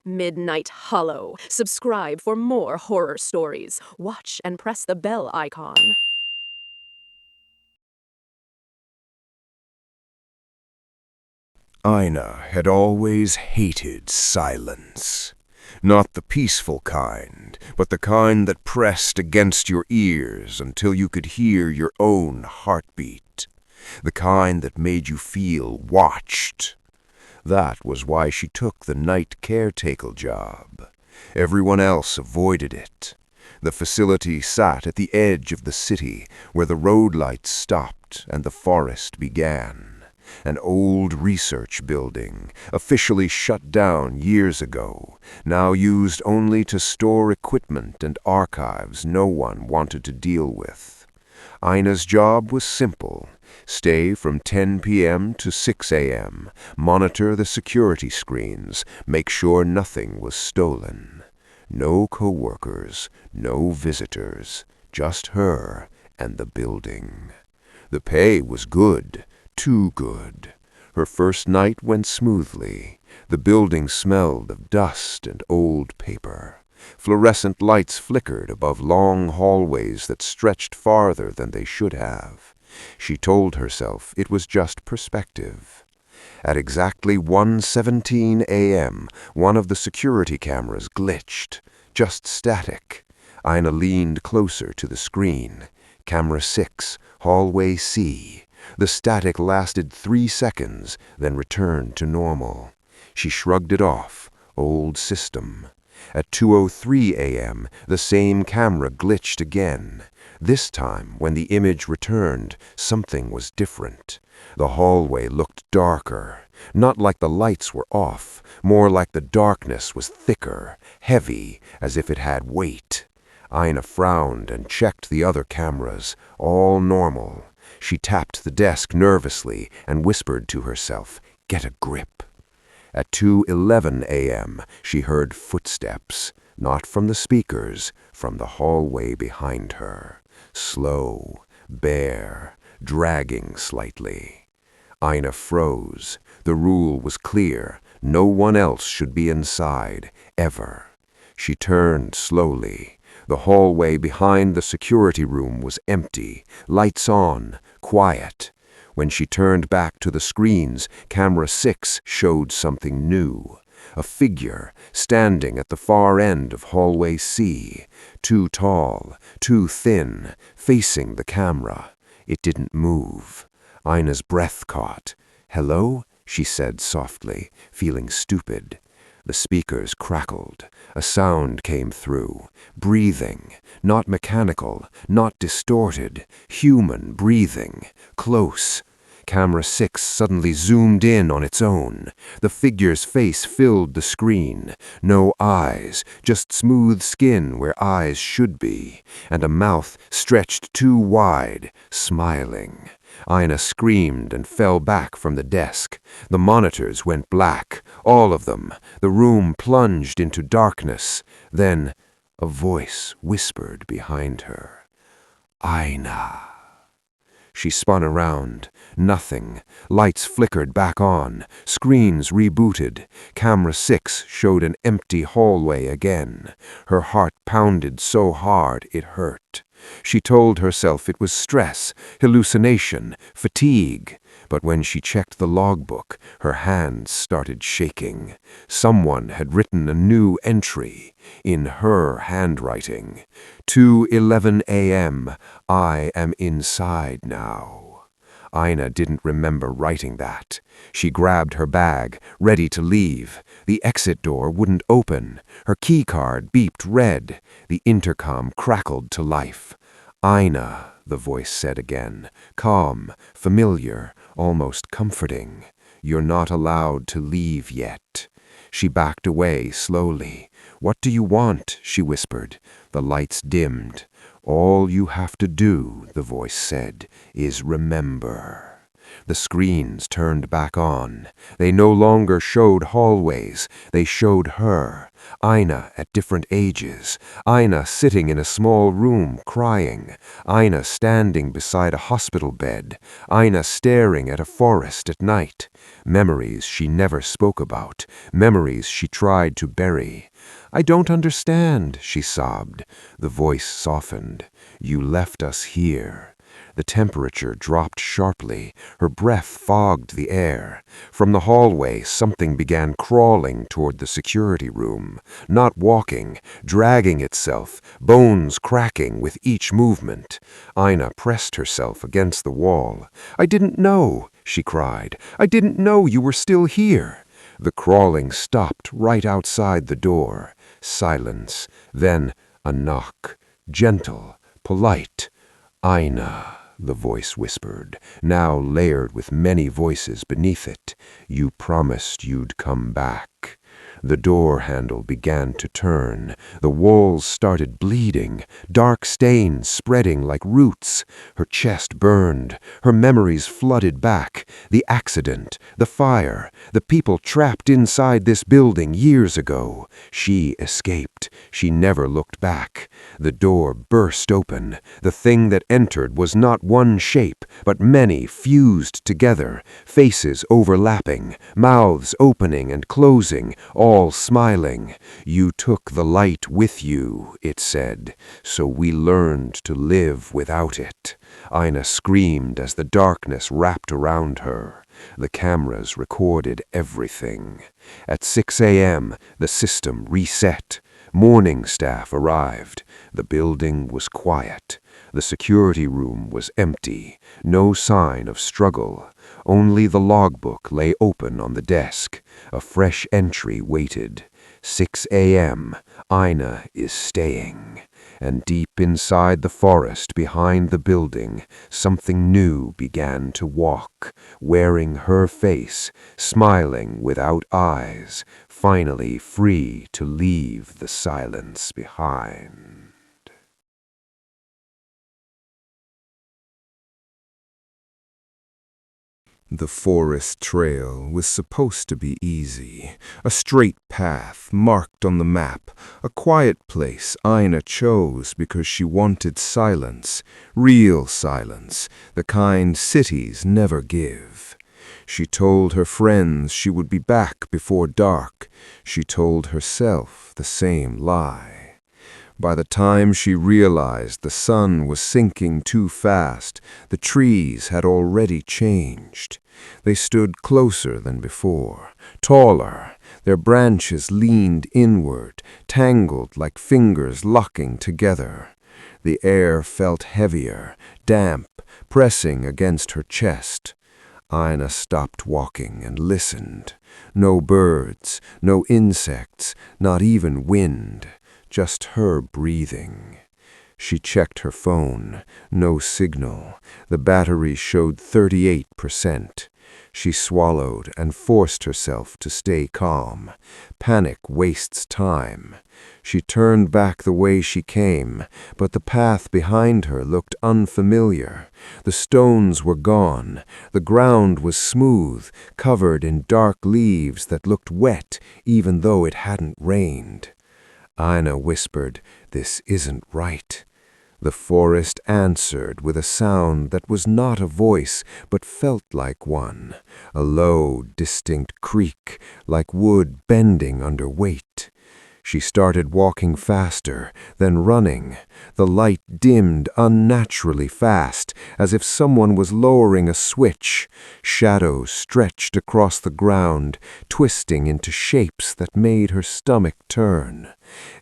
Midnight Hollow. Subscribe for more horror stories. Watch and press the bell icon. Aina had always hated silence. Not the peaceful kind, but the kind that pressed against your ears until you could hear your own heartbeat. The kind that made you feel watched. That was why she took the night caretaker job. Everyone else avoided it. The facility sat at the edge of the city, where the road lights stopped and the forest began. An old research building, officially shut down years ago, now used only to store equipment and archives no one wanted to deal with. Aina's job was simple. Stay from 10 p.m. to 6 a.m., monitor the security screens, make sure nothing was stolen. No co-workers, no visitors, just her and the building. The pay was good. Too good. Her first night went smoothly. The building smelled of dust and old paper. Fluorescent lights flickered above long hallways that stretched farther than they should have. She told herself it was just perspective. At exactly 1:17 a.m., one of the security cameras glitched. Just static. Aina leaned closer to the screen. Camera 6, hallway C. The static lasted 3 seconds, then returned to normal. She shrugged it off. Old system. At 2:03 a.m., the same camera glitched again. This time, when the image returned, something was different. The hallway looked darker. Not like the lights were off, more like the darkness was thicker, heavy, as if it had weight. Aina frowned and checked the other cameras. All normal. She tapped the desk nervously and whispered to herself, "Get a grip." At 2:11 a.m., she heard footsteps, not from the speakers, from the hallway behind her. Slow, bare, dragging slightly. Aina froze. The rule was clear. No one else should be inside, ever. She turned slowly. The hallway behind the security room was empty, lights on, quiet. When she turned back to the screens, camera 6 showed something new. A figure standing at the far end of hallway C, too tall, too thin, facing the camera. It didn't move. Aina's breath caught. "Hello?" she said softly, feeling stupid. The speakers crackled. A sound came through. Breathing. Not mechanical, not distorted. Human breathing. Close. Camera 6 suddenly zoomed in on its own. The figure's face filled the screen. No eyes, just smooth skin where eyes should be, and a mouth stretched too wide, smiling. Aina screamed and fell back from the desk. The monitors went black, all of them. The room plunged into darkness. Then a voice whispered behind her. "Aina." She spun around. Nothing. Lights flickered back on. Screens rebooted. Camera 6 showed an empty hallway again. Her heart pounded so hard it hurt. She told herself it was stress, hallucination, fatigue. But when she checked the logbook, her hands started shaking. Someone had written a new entry, in her handwriting. 2:11 a.m. I am inside now. Aina didn't remember writing that. She grabbed her bag, ready to leave. The exit door wouldn't open. Her keycard beeped red. The intercom crackled to life. "Aina," the voice said again, calm, familiar, almost comforting. "You're not allowed to leave yet." She backed away slowly. "What do you want?" she whispered. The lights dimmed. "All you have to do," the voice said, "is remember." The screens turned back on. They no longer showed hallways. They showed her. Aina at different ages, Aina sitting in a small room crying, Aina standing beside a hospital bed, Aina staring at a forest at night. Memories she never spoke about, memories she tried to bury. "I don't understand," she sobbed. The voice softened. "You left us here." The temperature dropped sharply. Her breath fogged the air. From the hallway, something began crawling toward the security room. Not walking, dragging itself, bones cracking with each movement. Aina pressed herself against the wall. "I didn't know," she cried. "I didn't know you were still here." The crawling stopped right outside the door. Silence. Then a knock. Gentle, polite. "Aina," the voice whispered, now layered with many voices beneath it. "You promised you'd come back." The door handle began to turn. The walls started bleeding, dark stains spreading like roots. Her chest burned. Her memories flooded back. The accident, the fire, the people trapped inside this building years ago. She escaped. She never looked back. The door burst open. The thing that entered was not one shape, but many fused together, faces overlapping, mouths opening and closing, all smiling. "You took the light with you," it said, "so we learned to live without it." Aina screamed as the darkness wrapped around her. The cameras recorded everything. At 6 a.m., the system reset. Morning staff arrived. The building was quiet. The security room was empty. No sign of struggle. Only the logbook lay open on the desk. A fresh entry waited. 6 a.m. Aina is staying. And deep inside the forest behind the building, something new began to walk, wearing her face, smiling without eyes, finally free to leave the silence behind. The forest trail was supposed to be easy, a straight path marked on the map, a quiet place Aina chose because she wanted silence, real silence, the kind cities never give. She told her friends she would be back before dark. She told herself the same lie. By the time she realized the sun was sinking too fast, the trees had already changed. They stood closer than before, taller. Their branches leaned inward, tangled like fingers locking together. The air felt heavier, damp, pressing against her chest. Aina stopped walking and listened. No birds, no insects, not even wind. Just her breathing. She checked her phone. No signal. The battery showed 38%. She swallowed and forced herself to stay calm. Panic wastes time. She turned back the way she came, but the path behind her looked unfamiliar. The stones were gone. The ground was smooth, covered in dark leaves that looked wet even though it hadn't rained. Aina whispered, "This isn't right." The forest answered with a sound that was not a voice, but felt like one, a low, distinct creak, like wood bending under weight. She started walking faster, then running. The light dimmed unnaturally fast, as if someone was lowering a switch. Shadows stretched across the ground, twisting into shapes that made her stomach turn.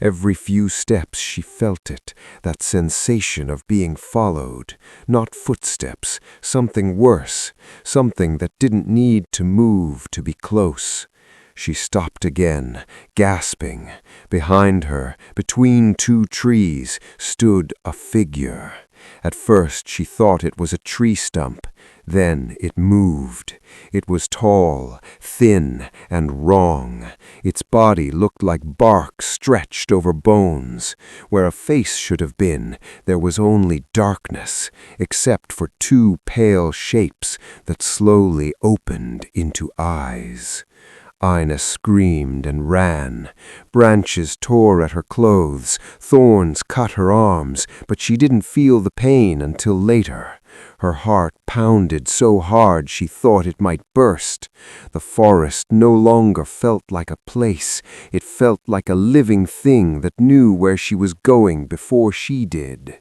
Every few steps she felt it, that sensation of being followed. Not footsteps, something worse, something that didn't need to move to be close. She stopped again, gasping. Behind her, between two trees, stood a figure. At first she thought it was a tree stump. Then it moved. It was tall, thin, and wrong. Its body looked like bark stretched over bones. Where a face should have been, there was only darkness, except for two pale shapes that slowly opened into eyes. Aina screamed and ran. Branches tore at her clothes, thorns cut her arms, but she didn't feel the pain until later. Her heart pounded so hard she thought it might burst. The forest no longer felt like a place. It felt like a living thing that knew where she was going before she did.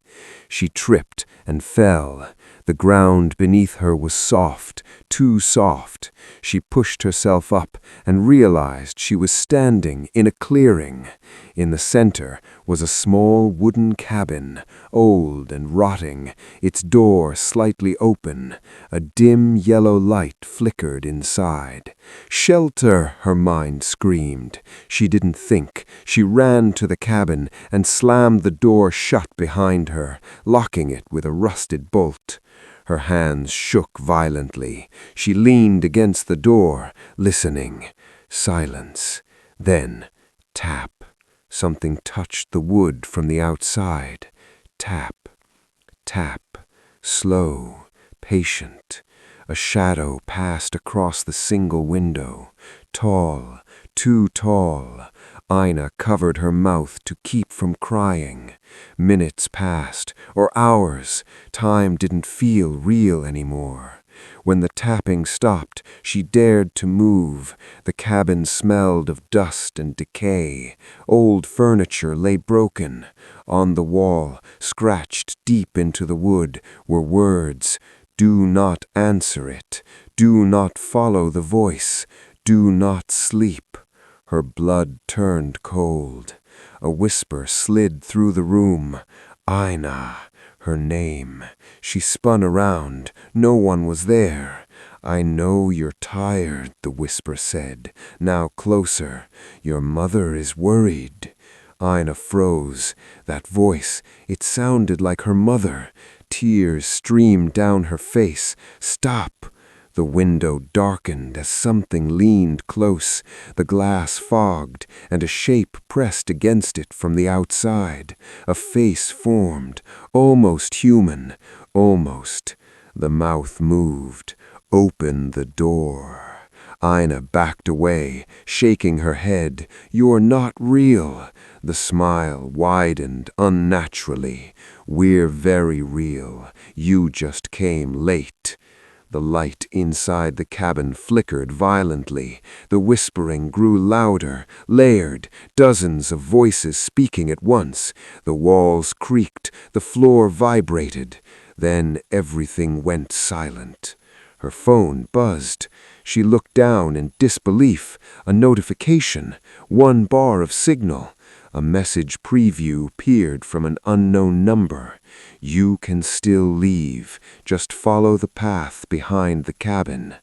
She tripped and fell. The ground beneath her was soft, too soft. She pushed herself up and realized she was standing in a clearing. In the center was a small wooden cabin, old and rotting, its door slightly open. A dim yellow light flickered inside. "Shelter!" her mind screamed. She didn't think. She ran to the cabin and slammed the door shut behind her, locking it with a rusted bolt. Her hands shook violently. She leaned against the door, listening. Silence. Then, tap. Something touched the wood from the outside. Tap. Tap. Slow. Patient. A shadow passed across the single window. Tall. Too tall. Aina covered her mouth to keep from crying. Minutes passed, or hours. Time didn't feel real anymore. When the tapping stopped, she dared to move. The cabin smelled of dust and decay. Old furniture lay broken. On the wall, scratched deep into the wood, were words. "Do not answer it. Do not follow the voice. Do not sleep." Her blood turned cold. A whisper slid through the room. "Aina," her name. She spun around. No one was there. "I know you're tired," the whisper said. "Now closer. Your mother is worried." Aina froze. That voice, it sounded like her mother. Tears streamed down her face. "Stop!" The window darkened as something leaned close. The glass fogged, and a shape pressed against it from the outside. A face formed, almost human, almost. The mouth moved. "Open the door." Aina backed away, shaking her head. "You're not real." The smile widened unnaturally. "We're very real. You just came late." The light inside the cabin flickered violently. The whispering grew louder, layered, dozens of voices speaking at once. The walls creaked, the floor vibrated. Then everything went silent. Her phone buzzed. She looked down in disbelief. A notification, 1 bar of signal. A message preview peered from an unknown number. "You can still leave. Just follow the path behind the cabin."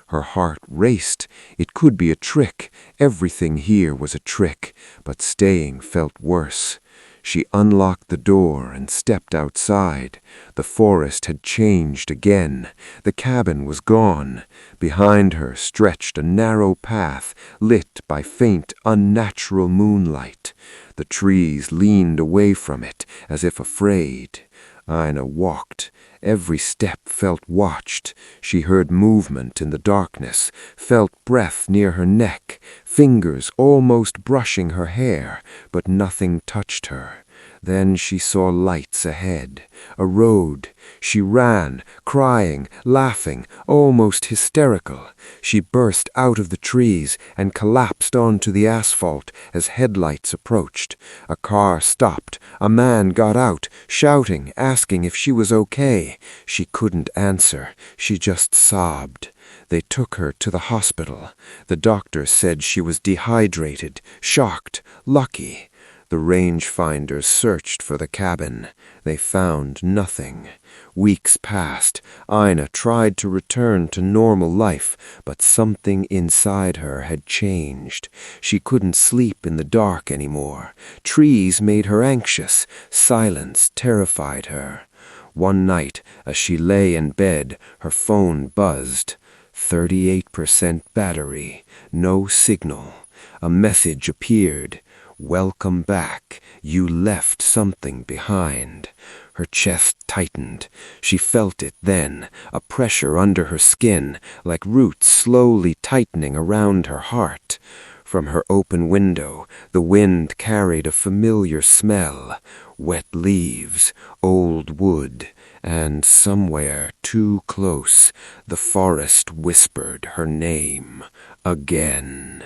Her heart raced. It could be a trick. Everything here was a trick, but staying felt worse. She unlocked the door and stepped outside. The forest had changed again. The cabin was gone. Behind her stretched a narrow path, lit by faint, unnatural moonlight. The trees leaned away from it, as if afraid. Aina walked. Every step felt watched. She heard movement in the darkness, felt breath near her neck, fingers almost brushing her hair, but nothing touched her. Then she saw lights ahead, a road. She ran, crying, laughing, almost hysterical. She burst out of the trees and collapsed onto the asphalt as headlights approached. A car stopped. A man got out, shouting, asking if she was okay. She couldn't answer. She just sobbed. They took her to the hospital. The doctor said she was dehydrated, shocked, lucky. The rangefinders searched for the cabin. They found nothing. Weeks passed. Aina tried to return to normal life, but something inside her had changed. She couldn't sleep in the dark anymore. Trees made her anxious. Silence terrified her. One night, as she lay in bed, her phone buzzed. 38% battery. No signal. A message appeared. "Welcome back. You left something behind." Her chest tightened. She felt it then, a pressure under her skin, like roots slowly tightening around her heart. From her open window, the wind carried a familiar smell, wet leaves, old wood, and somewhere too close, the forest whispered her name again.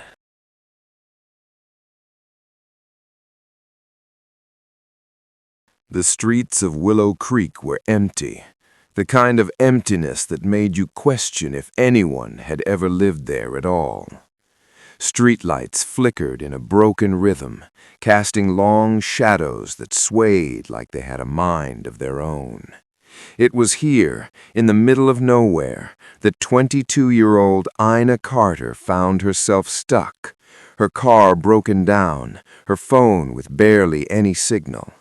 The streets of Willow Creek were empty, the kind of emptiness that made you question if anyone had ever lived there at all. Streetlights flickered in a broken rhythm, casting long shadows that swayed like they had a mind of their own. It was here, in the middle of nowhere, that 22-year-old Aina Carter found herself stuck, her car broken down, her phone with barely any signal.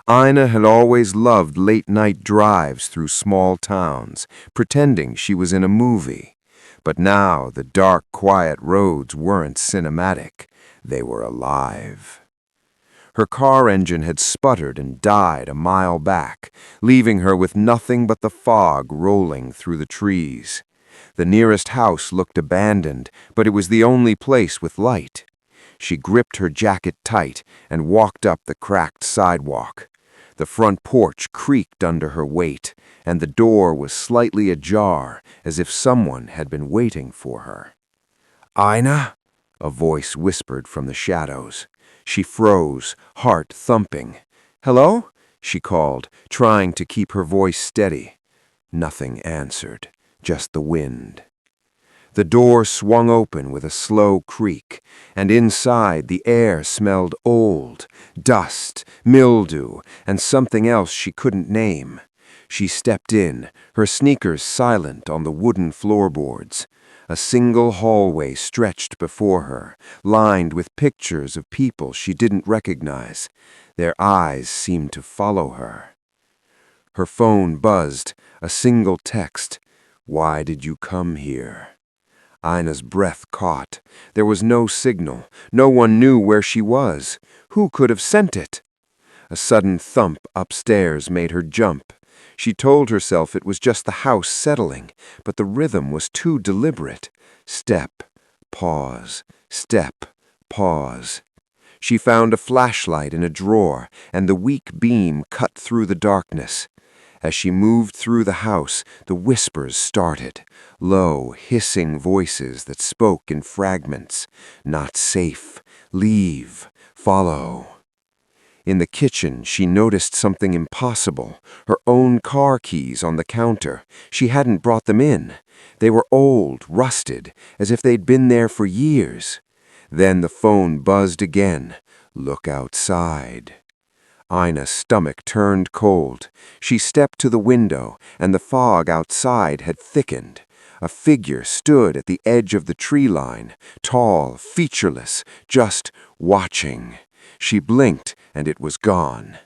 Aina had always loved late-night drives through small towns, pretending she was in a movie. But now the dark, quiet roads weren't cinematic, they were alive. Her car engine had sputtered and died a mile back, leaving her with nothing but the fog rolling through the trees. The nearest house looked abandoned, but it was the only place with light. She gripped her jacket tight and walked up the cracked sidewalk. The front porch creaked under her weight, and the door was slightly ajar, as if someone had been waiting for her. "Aina?" a voice whispered from the shadows. She froze, heart thumping. "Hello?" she called, trying to keep her voice steady. Nothing answered, just the wind. The door swung open with a slow creak, and inside the air smelled old, dust, mildew, and something else she couldn't name. She stepped in, her sneakers silent on the wooden floorboards. A single hallway stretched before her, lined with pictures of people she didn't recognize. Their eyes seemed to follow her. Her phone buzzed, a single text. "Why did you come here?" Aina's breath caught. There was no signal. No one knew where she was. Who could have sent it? A sudden thump upstairs made her jump. She told herself it was just the house settling, but the rhythm was too deliberate. Step, pause, step, pause. She found a flashlight in a drawer, and the weak beam cut through the darkness. As she moved through the house, the whispers started, low, hissing voices that spoke in fragments. Not safe. Leave. Follow. In the kitchen, she noticed something impossible. Her own car keys on the counter. She hadn't brought them in. They were old, rusted, as if they'd been there for years. Then the phone buzzed again. Look outside. Aina's stomach turned cold. She stepped to the window, and the fog outside had thickened. A figure stood at the edge of the tree line, tall, featureless, just watching. She blinked, and it was gone.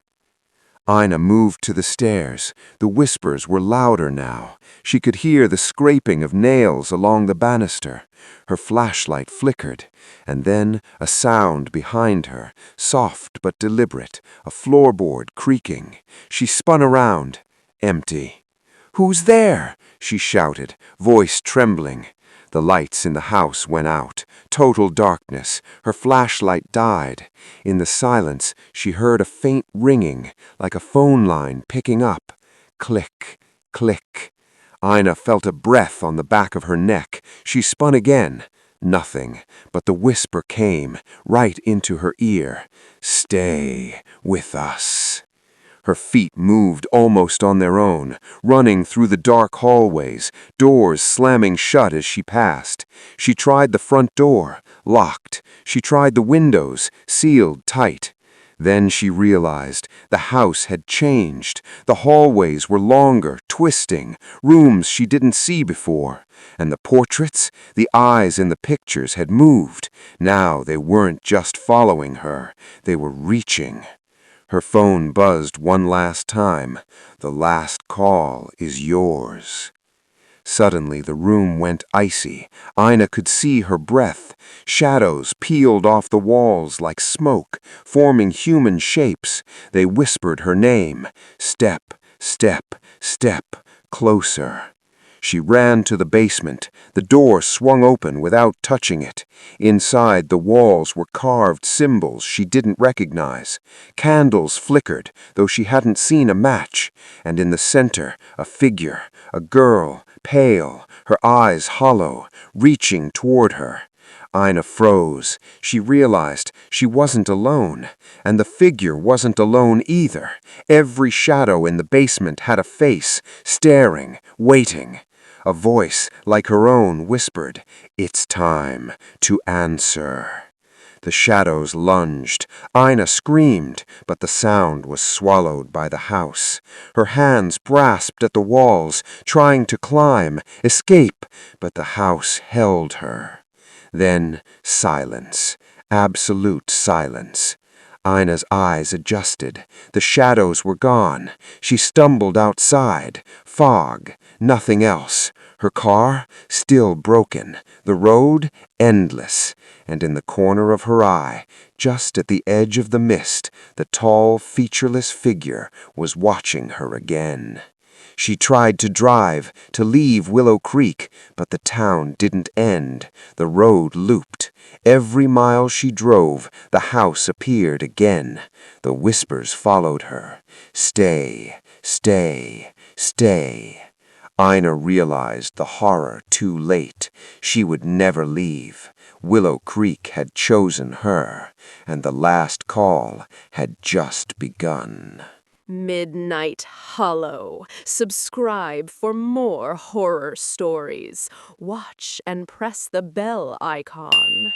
Aina moved to the stairs. The whispers were louder now. She could hear the scraping of nails along the banister. Her flashlight flickered, and then a sound behind her, soft but deliberate, a floorboard creaking. She spun around. Empty. "Who's there?" she shouted, voice trembling. The lights in the house went out. Total darkness. Her flashlight died. In the silence, she heard a faint ringing, like a phone line picking up. Click, click. Aina felt a breath on the back of her neck. She spun again. Nothing, but the whisper came, right into her ear. "Stay with us." Her feet moved almost on their own, running through the dark hallways, doors slamming shut as she passed. She tried the front door, locked. She tried the windows, sealed tight. Then she realized the house had changed. The hallways were longer, twisting, rooms she didn't see before. And the portraits, the eyes in the pictures had moved. Now they weren't just following her, they were reaching. Her phone buzzed one last time. "The last call is yours." Suddenly the room went icy. Aina could see her breath. Shadows peeled off the walls like smoke, forming human shapes. They whispered her name. Step, step, step, closer. She ran to the basement. The door swung open without touching it. Inside, the walls were carved symbols she didn't recognize. Candles flickered, though she hadn't seen a match. And in the center, a figure, a girl, pale, her eyes hollow, reaching toward her. Aina froze. She realized she wasn't alone, and the figure wasn't alone either. Every shadow in the basement had a face, staring, waiting. A voice, like her own, whispered, "It's time to answer." The shadows lunged. Aina screamed, but the sound was swallowed by the house. Her hands grasped at the walls, trying to climb, escape, but the house held her. Then silence, absolute silence. Ina's eyes adjusted. The shadows were gone. She stumbled outside. Fog, nothing else. Her car, still broken. The road, endless. And in the corner of her eye, just at the edge of the mist, the tall, featureless figure was watching her again. She tried to drive, to leave Willow Creek, but the town didn't end. The road looped. Every mile she drove, the house appeared again. The whispers followed her. Stay, stay, stay. Aina realized the horror too late. She would never leave. Willow Creek had chosen her, and the last call had just begun. Midnight Hollow. Subscribe for more horror stories. Watch and press the bell icon.